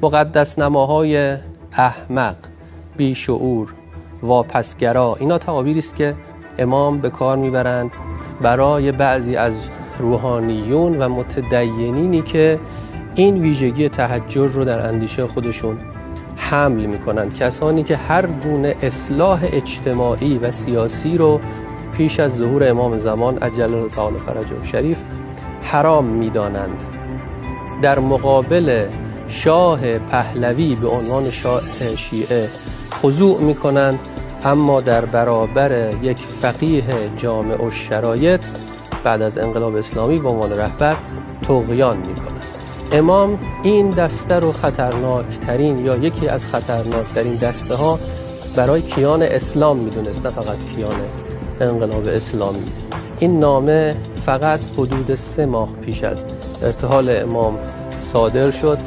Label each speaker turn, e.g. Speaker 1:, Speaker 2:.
Speaker 1: مقدس نماهای احمق، بیشعور، واپسگرا، اینا تعابیری است که امام به کار میبرند برای بعضی از روحانیون و متدینینی که این ویژگی تحجر رو در اندیشه خودشون حمل میکنند، کسانی که هر گونه اصلاح اجتماعی و سیاسی رو پیش از ظهور امام زمان عجل الله تعالی فرجه شریف حرام میدانند. در مقابل شاه پهلوی به عنوان شاه شیعه خضوع میکنند، اما در برابر یک فقیه جامع الشرایط بعد از انقلاب اسلامی به عنوان رهبر طغیان میکنند. امام این دسته رو خطرناکترین یا یکی از خطرناکترین دسته ها برای کیان اسلام میدونست، نه فقط کیان انقلاب اسلامی. این نامه فقط حدود 3 ماه پیش از ارتحال امام صادر شد